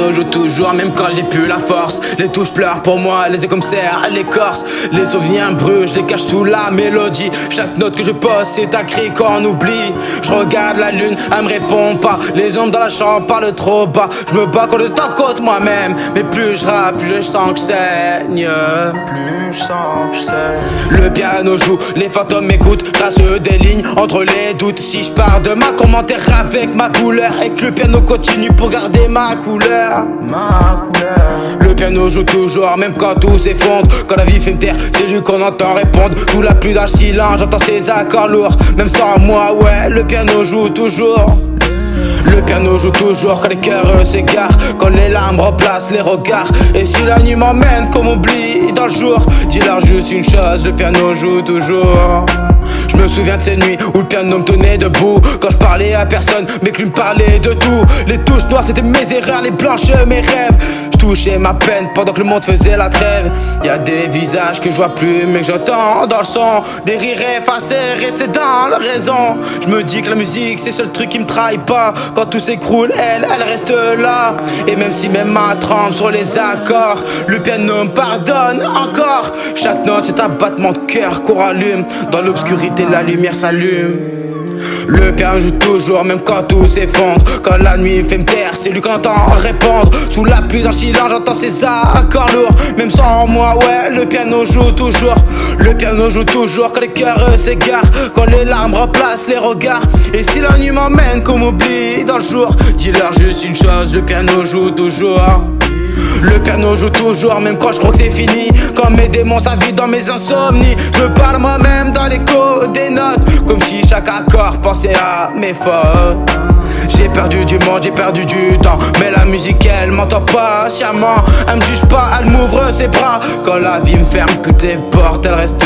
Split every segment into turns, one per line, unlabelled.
piano joue toujours, même quand j'ai plus la force. Les touches pleurent pour moi, les échos me serrent l'écorce. Les souvenirs brûlent, je les cache sous la mélodie. Chaque note que je pose, c'est un cri qu'on oublie. Je regarde la lune, elle me répond pas. Les ombres dans la chambre parlent trop bas. Je me bats contre le temps contre moi-même. Mais plus je rappe, plus je sens que je saigne. Plus je sens que je saigne. Le piano joue, les fantômes m'écoutent. Trace des lignes entre les doutes. Si je pars de ma commentaire avec ma couleur, et que le piano continue pour garder ma couleur. Le piano joue toujours, même quand tout s'effondre. Quand la vie fait me taire, c'est lui qu'on entend répondre. Sous la pluie dans le silence, j'entends ses accords lourds. Même sans moi, ouais, le piano joue toujours. Le piano joue toujours quand les cœurs s'égarent, quand les larmes remplacent les regards. Et si la nuit m'emmène qu'on m'oublie dans le jour, dis-leur juste une chose, le piano joue toujours. Je me souviens de ces nuits où le piano me tenait debout, quand je parlais à personne mais que lui me parlait de tout. Les touches noires c'était mes erreurs, les blanches mes rêves. Je touchais ma peine pendant que le monde faisait la trêve. Y'a des visages que je vois plus mais que j'entends dans le son. Des rires effacés, restés dans la raison. Je me dis que la musique c'est le seul truc qui me trahit pas. Quand tout s'écroule, elle reste là. Et même si mes mains tremblent sur les accords, le piano me pardonne encore. Chaque note c'est un battement de cœur qu'on rallume. Dans l'obscurité la lumière s'allume. Le piano joue toujours, même quand tout s'effondre. Quand la nuit fait me taire, c'est lui qu'on entend répondre. Sous la pluie dans le silence, j'entends ses accords lourds. Même sans moi, ouais, le piano joue toujours. Le piano joue toujours quand les cœurs s'égarent, quand les larmes remplacent les regards. Et si la nuit m'emmène qu'on m'oublie dans le jour, dis-leur juste une chose, le piano joue toujours. Le piano joue toujours, même quand je crois que c'est fini. Quand mes démons s'invitent dans mes insomnies, je me parle moi-même dans l'écho des notes, comme si chaque accord pensait à mes fautes. J'ai perdu du monde, j'ai perdu du temps, mais la musique elle m'entend patiemment. Elle me juge pas, elle m'ouvre ses bras. Quand la vie me ferme toutes les portes, elle reste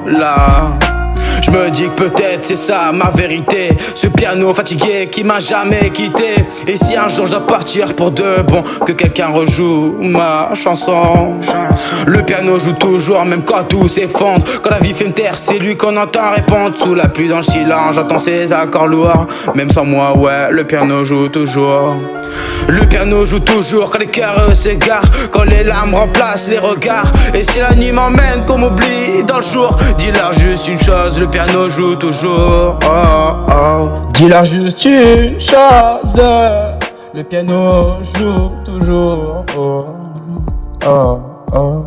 là. Je me dis que peut-être c'est ça ma vérité, ce piano fatigué qui m'a jamais quitté. Et si un jour je dois partir pour de bon, que quelqu'un rejoue ma chanson. Le piano joue toujours, même quand tout s'effondre. Quand la vie fait me taire, c'est lui qu'on entend répondre. Sous la pluie dans le silence, j'entends ses accords lourds. Même sans moi, ouais, le piano joue toujours. Le piano joue toujours quand les cœurs s'égarent, quand les larmes remplacent les regards. Et si la nuit m'emmène qu'on m'oublie dans le jour, dis-leur juste une chose, le piano joue toujours. Oh, oh.
Dis-leur juste une chose, le piano joue toujours. Oh, oh, oh.